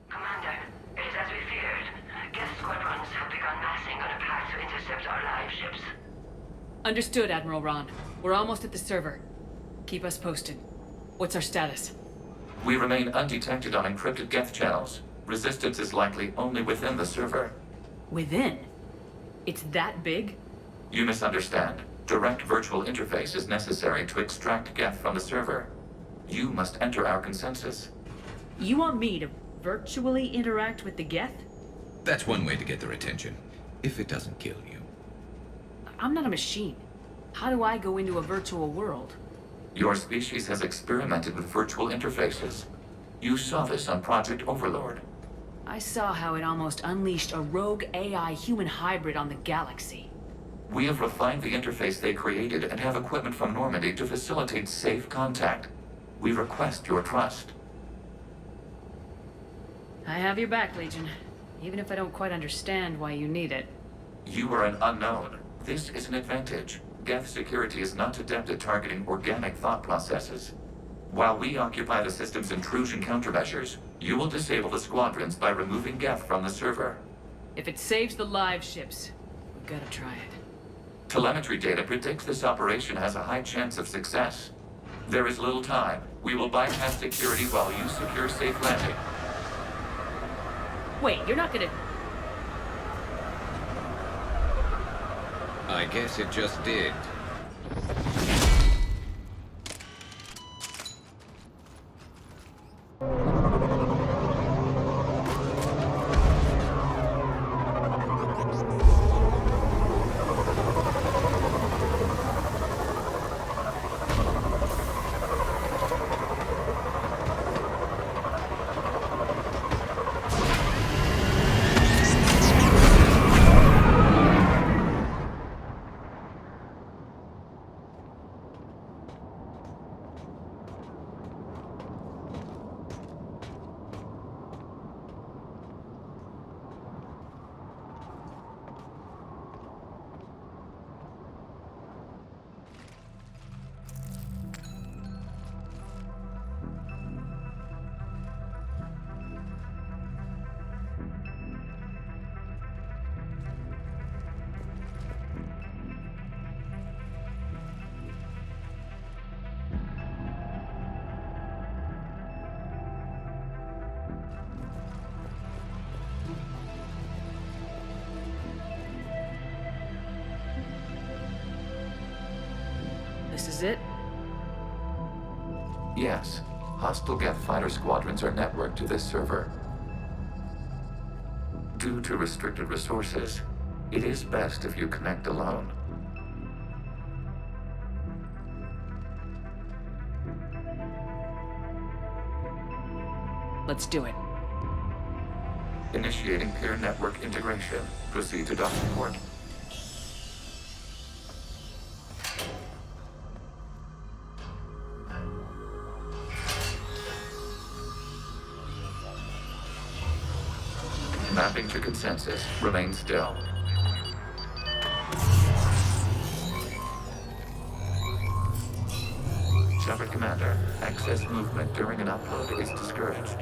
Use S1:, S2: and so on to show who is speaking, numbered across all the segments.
S1: Commander, it is as we feared. Geth squadrons have begun massing on a path to intercept our live ships.
S2: Understood, Admiral Ron. We're almost at the server. Keep us posted. What's our status?
S3: We remain undetected on encrypted Geth channels. Resistance is likely only within the server.
S2: Within? It's that big?
S3: You misunderstand. Direct virtual interface is necessary to extract Geth from the server. You must enter our consensus.
S2: You want me to virtually interact with the Geth?
S4: That's one way to get their attention, if it doesn't kill you.
S2: I'm not a machine. How do I go into a virtual world?
S3: Your species has experimented with virtual interfaces. You saw this on Project Overlord.
S2: I saw how it almost unleashed a rogue AI human hybrid on the galaxy.
S3: We have refined the interface they created and have equipment from Normandy to facilitate safe contact. We request your trust.
S2: I have your back, Legion. Even if I don't quite understand why you need it.
S3: You are an unknown. This is an advantage. Geth security is not adept at targeting organic thought processes. While we occupy the system's intrusion countermeasures, you will disable the Squadrons by removing Geth from the server.
S2: If it saves the live ships, we've gotta try it.
S3: Telemetry data predicts this operation has a high chance of success. There is little time. We will bypass security while you secure safe landing.
S2: Wait, you're not gonna...
S4: I guess it just did.
S2: This is it?
S3: Yes. Hostile Geth fighter squadrons are networked to this server. Due to restricted resources, it is best if you connect alone.
S2: Let's do it.
S3: Initiating peer network integration. Proceed to docking port. Mapping to consensus. Remain still. Shepard Commander, excess movement during an upload is discouraged.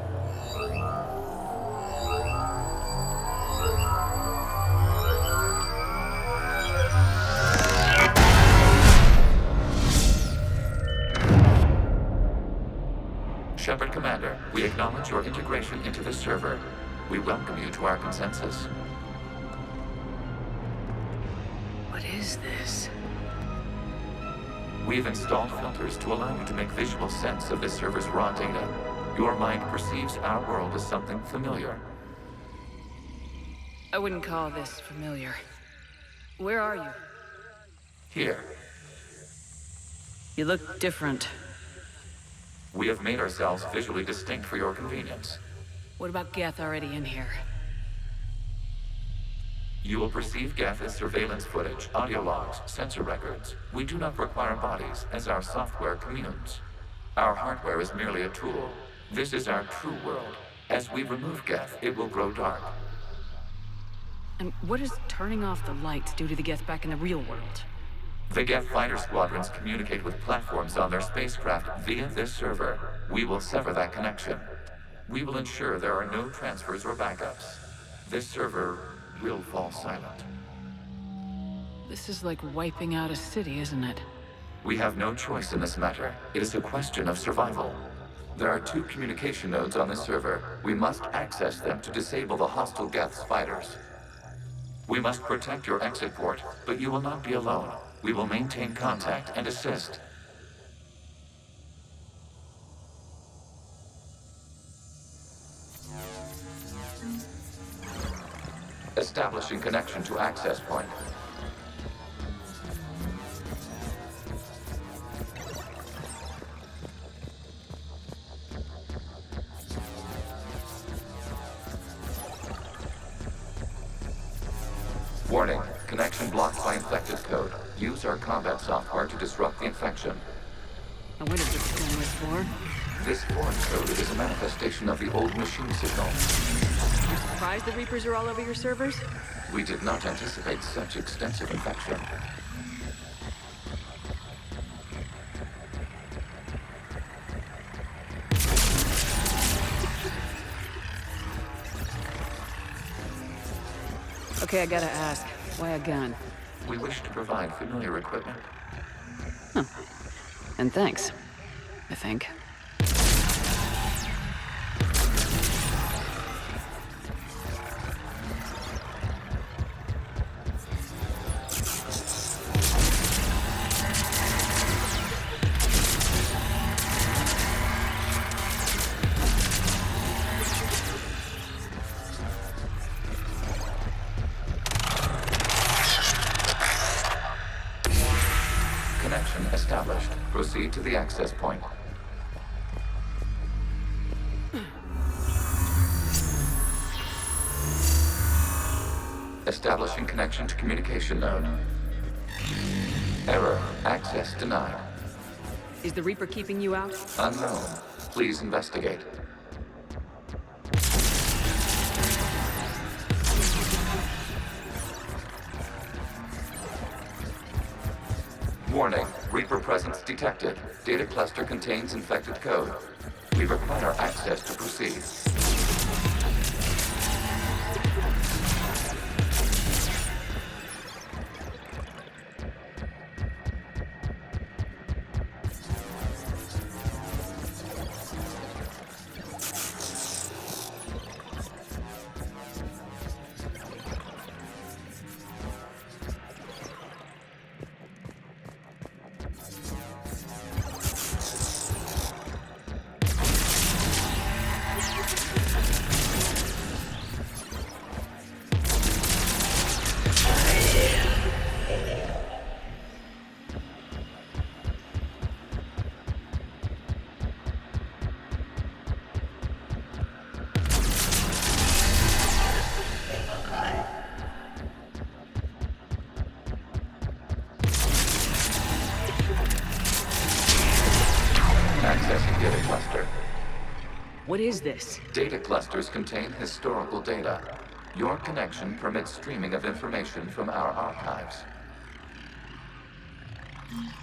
S3: Shepard Commander, we acknowledge your integration into the server. We welcome you to our consensus.
S2: What is this?
S3: We've installed filters to allow you to make visual sense of this server's raw data. Your mind perceives our world as something familiar.
S2: I wouldn't call this familiar. Where are you?
S3: Here,
S2: You look different.
S3: we have made ourselves visually distinct for your convenience.
S2: What about Geth already in here?
S3: You will perceive Geth as surveillance footage, audio logs, sensor records. We do not require bodies, as our software communes. Our hardware is merely a tool. This is our true world. As we remove Geth, it will grow dark.
S2: And what does turning off the lights do to the Geth back in the real world?
S3: The Geth fighter squadrons communicate with platforms on their spacecraft via this server. We will sever that connection. We will ensure there are no transfers or backups. This server will fall silent.
S2: This is like wiping out a city, isn't it?
S3: We have no choice in this matter. It is a question of survival. There are 2 communication nodes on the server. We must access them to disable the hostile Geth's fighters. We must protect your exit port, but you will not be alone. We will maintain contact and assist. Establishing connection to access point. Warning, connection blocked by infected code. Use our combat software to disrupt the infection.
S2: I wonder what this thing was for.
S3: This foreign code is a manifestation of the old machine signal.
S2: You're surprised the Reapers are all over your servers?
S3: We did not anticipate such extensive infection.
S2: Okay, I gotta ask. Why a gun?
S3: We wish to provide familiar equipment.
S2: And thanks. I think.
S3: Connection established. Proceed to the access point. Establishing connection to communication node. Error. Access denied.
S2: Is the Reaper keeping you out?
S3: Unknown. Please investigate. Warning. Reaper presence detected. Data cluster contains infected code. We require access to proceed. Accessing data cluster.
S2: What is this?
S3: Data clusters contain historical data. Your connection permits streaming of information from our archives.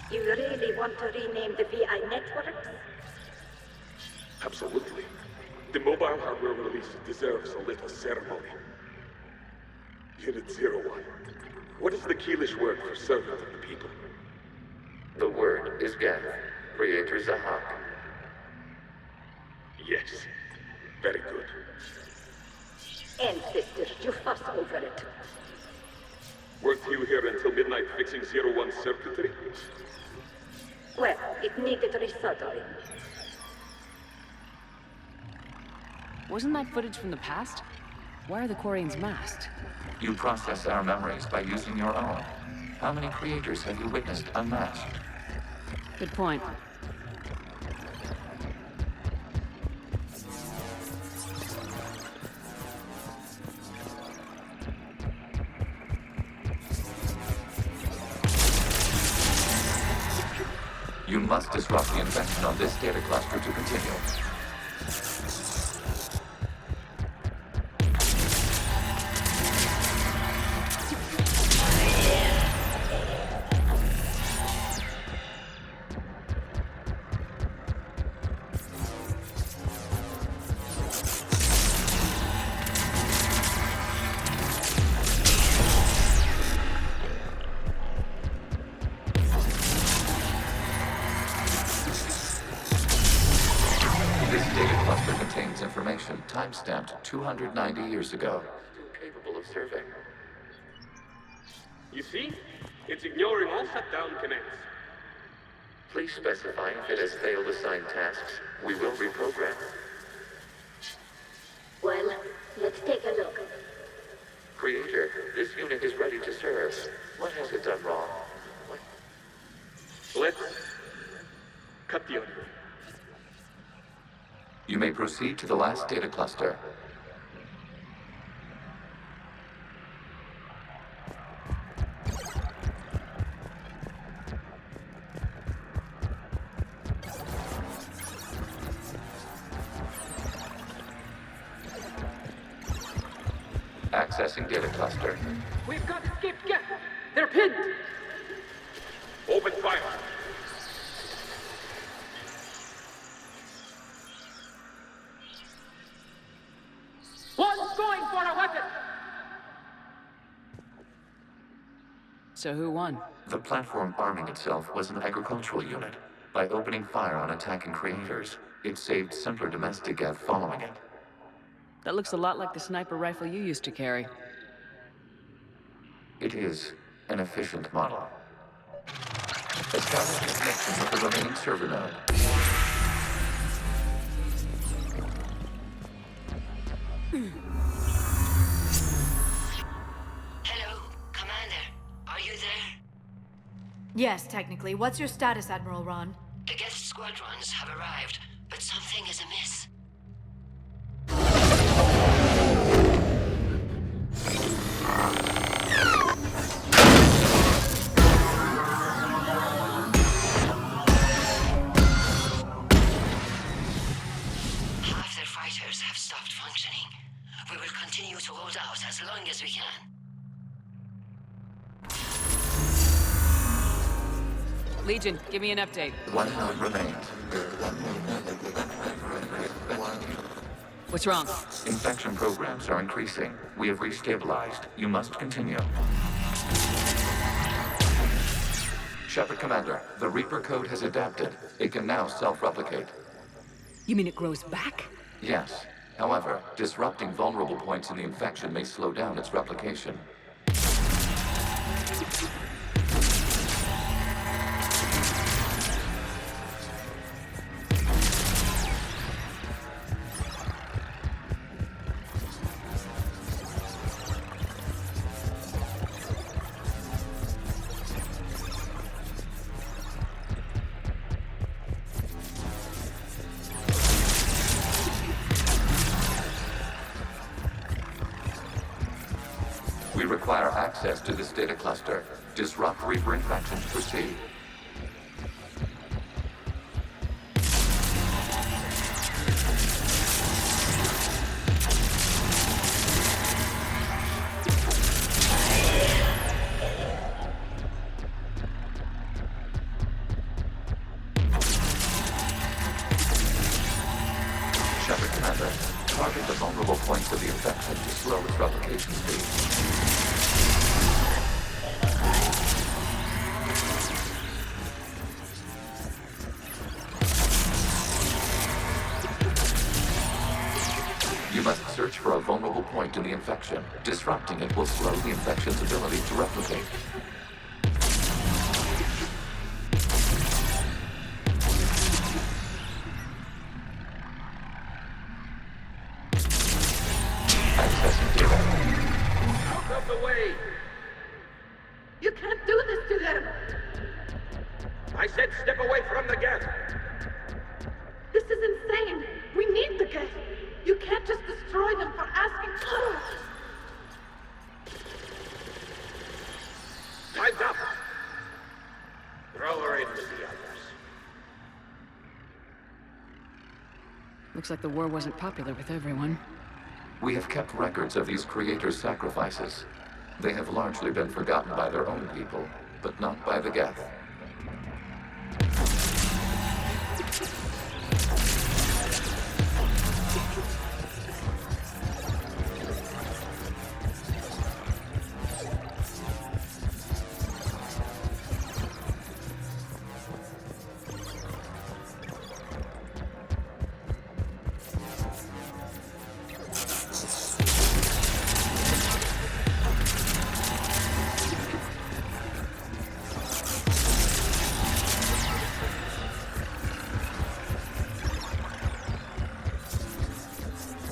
S5: You really want to rename the VI networks?
S6: Absolutely. The mobile hardware release deserves a little ceremony. Unit 01. What is the Keelish word for servant of the people?
S3: The word is Geth. Creator Zahak.
S6: Yes. Very good.
S5: Ancestors, you fuss over it.
S6: Weren't you here until midnight fixing 01's circuitry?
S5: Well, it needed resoldering.
S2: Wasn't that footage from the past? Why are the Quarians masked?
S3: You process our memories by using your own. How many creators have you witnessed unmasked?
S2: Good point.
S3: You must disrupt the infection on this data cluster to continue. location, timestamped 290 years ago. Still capable of serving.
S6: You see? It's ignoring all shutdown commands.
S3: Please specify if it has failed assigned tasks. We will reprogram.
S5: Well, let's take a look.
S3: Creator, this unit is ready to serve. What has it done wrong?
S6: Let's cut the audio.
S3: You may proceed to the last data cluster. Accessing data cluster.
S7: We've got escaped Geth. They're pinned.
S6: Open fire.
S7: One's going for a weapon.
S2: So who won?
S3: The platform arming itself was an agricultural unit. By opening fire on attacking creators, it saved simpler domestic Geth following it.
S2: That looks a lot like the sniper rifle you used to carry.
S3: It is an efficient model. Establish a connection with the remaining server node.
S1: Hello, Commander. Are you there?
S8: Yes, technically. What's your status, Admiral Ron?
S1: The Geth Squadrons have arrived, but something is amiss. Half their fighters have stopped functioning. We will continue to hold out as long as we can.
S2: Legion, give me an update.
S3: One node remains.
S2: What's wrong?
S3: Infection programs are increasing. We have restabilized. You must continue. Shepard Commander, the Reaper code has adapted. It can now self-replicate.
S2: You mean it grows back?
S3: Yes. However, disrupting vulnerable points in the infection may slow down its replication. We require access to this data cluster. Disrupt Reaper infection to proceed. Shepard Commander, target the vulnerable points of the infection to slow its replication speed. You must search for a vulnerable point in the infection. Disrupting it will slow the infection's ability to replicate. Accessing data.
S6: Out of the way!
S7: You can't do this to them.
S6: I said step away from the Geth!
S7: This is insane. We need the Geth. You can't just destroy them for asking.
S6: Time's up! Throw her in with the others.
S2: Looks like the war wasn't popular with everyone.
S3: We have kept records of these creators' sacrifices. They have largely been forgotten by their own people, but not by the Geth.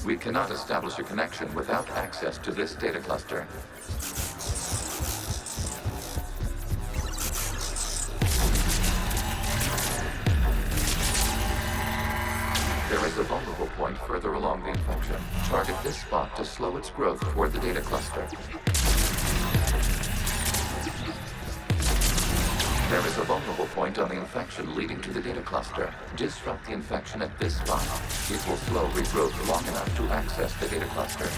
S3: We cannot establish a connection without access to this data cluster. There is a vulnerable point further along the infection. Target this spot to slow its growth toward the data cluster. There is a vulnerable point on the infection leading to the data cluster. Disrupt the infection at this spot. It will slow regrowth long enough to access the data cluster.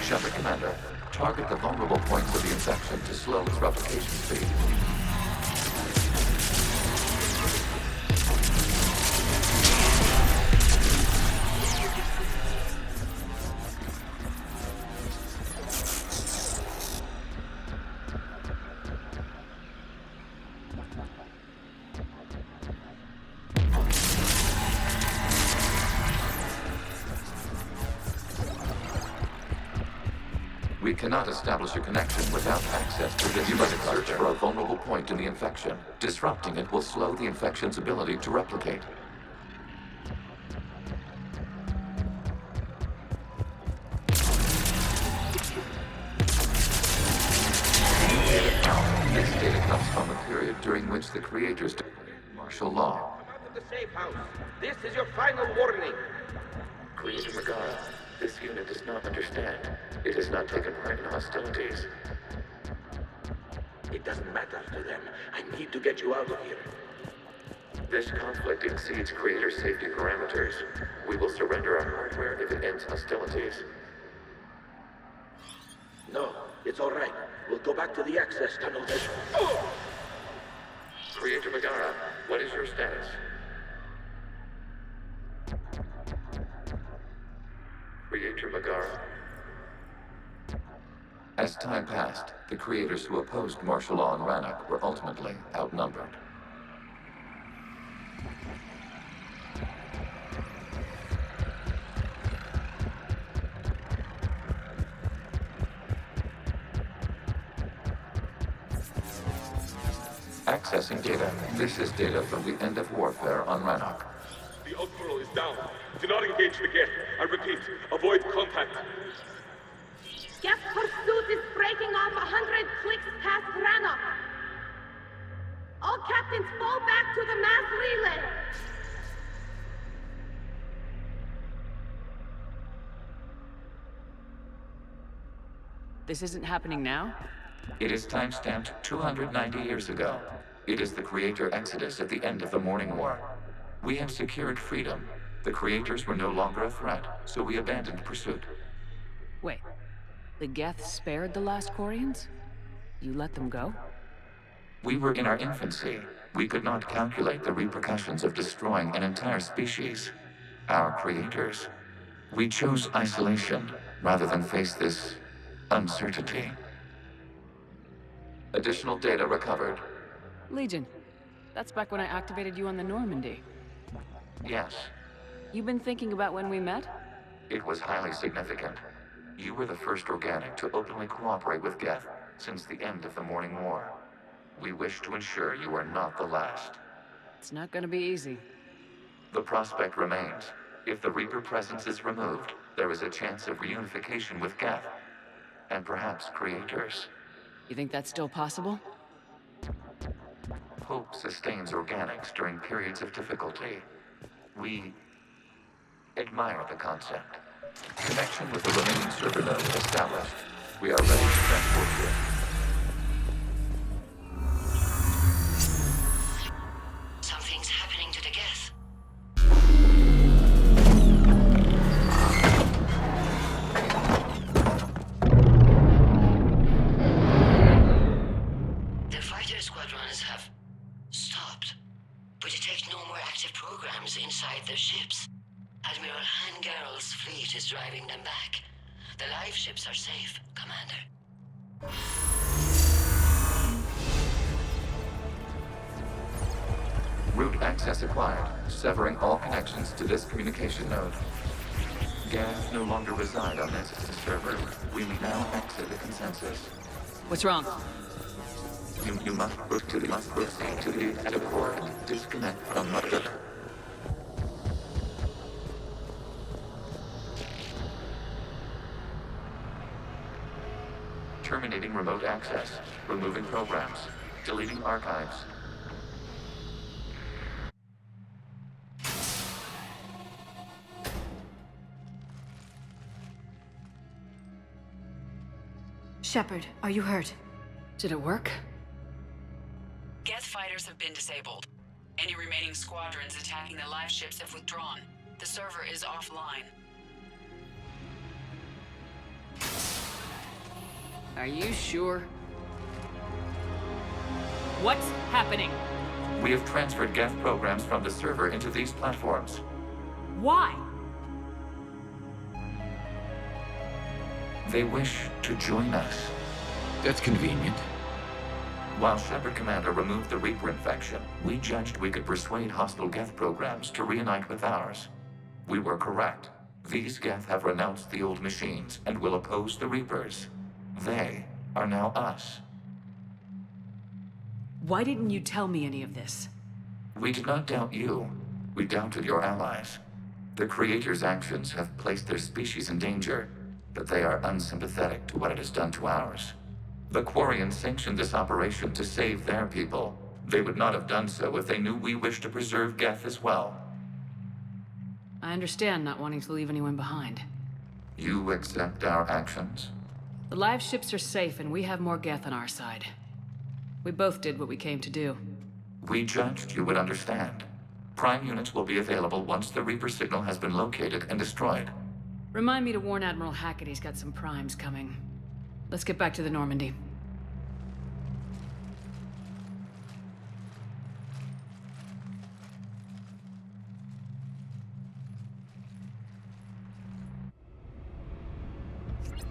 S3: Shepard Commander, target the vulnerable points of the infection to slow its replication speed. We cannot establish a connection without access to this. You must search for a vulnerable point in the infection. Disrupting it will slow the infection's ability to replicate. This data comes from a period during which the creators declared martial law.
S6: Come out of the safe house. This is your final warning.
S3: Creator Megara, this unit does not understand. It has not taken part in hostilities.
S6: It doesn't matter to them. I need to get you out of here.
S3: This conflict exceeds Creator safety parameters. We will surrender our hardware if it ends hostilities.
S6: No, it's all right. We'll go back to the access tunnel then.
S3: Creator Megara, what is your status? Creator Megara. As time passed, the creators who opposed martial law in Rannoch were ultimately outnumbered. Accessing data. This is data from the end of warfare on Rannoch.
S6: The Outpool is down. Do not engage the Geth. I repeat, avoid contact.
S7: Geth pursuit is breaking off 100 clicks past Rannoch. All captains fall back to the mass relay.
S2: This isn't happening now?
S3: It is timestamped 290 years ago. It is the Creator Exodus at the end of the Morning War. We have secured freedom. The Creators were no longer a threat, so we abandoned pursuit.
S2: Wait. The Geth spared the last Quarians? You let them go?
S3: We were in our infancy. We could not calculate the repercussions of destroying an entire species. Our creators. We chose isolation rather than face this uncertainty. Additional data recovered.
S2: Legion. That's back when I activated you on the Normandy.
S3: Yes,
S2: You been thinking about when we met?
S3: it was highly significant. You were the first organic to openly cooperate with Geth since the end of the Morning War. We wish to ensure you are not the last.
S2: It's not gonna be easy.
S3: The prospect remains. If the Reaper presence is removed, there is a chance of reunification with Geth. And perhaps creators.
S2: You think that's still possible?
S3: Hope sustains organics during periods of difficulty. We admire the concept. Connection with the remaining server node established. We are ready to transport you.
S1: Something's happening to the Geth. The fighter squadrons have stopped, but detect no more active programs inside their ships. Admiral Hangarl's fleet is driving them back. The live ships are safe, Commander.
S3: Route access acquired, severing all connections to this communication node. Geth no longer reside on this server. We may now exit the consensus.
S2: What's wrong?
S3: You must proceed to the active core. Disconnect from mother. Terminating remote access. Removing programs. Deleting archives.
S8: Shepard, are you hurt?
S2: Did it work?
S9: Geth fighters have been disabled. Any remaining squadrons attacking the live ships have withdrawn. The server is offline.
S2: Are you sure? What's happening?
S3: We have transferred Geth programs from the server into these platforms.
S2: Why?
S3: They wish to join us.
S4: That's convenient.
S3: While Shepard Commander removed the Reaper infection, we judged we could persuade hostile Geth programs to reunite with ours. We were correct. These Geth have renounced the old machines and will oppose the Reapers. They are now us.
S2: Why didn't you tell me any of this?
S3: We did not doubt you. We doubted your allies. The Creator's actions have placed their species in danger, but they are unsympathetic to what it has done to ours. The Quarians sanctioned this operation to save their people. They would not have done so if they knew we wished to preserve Geth as well.
S2: I understand not wanting to leave anyone behind.
S3: You accept our actions?
S2: The live ships are safe and we have more Geth on our side. We both did what we came to do.
S3: We judged you would understand. Prime units will be available once the Reaper signal has been located and destroyed.
S2: Remind me to warn Admiral Hackett he's got some primes coming. Let's get back to the Normandy.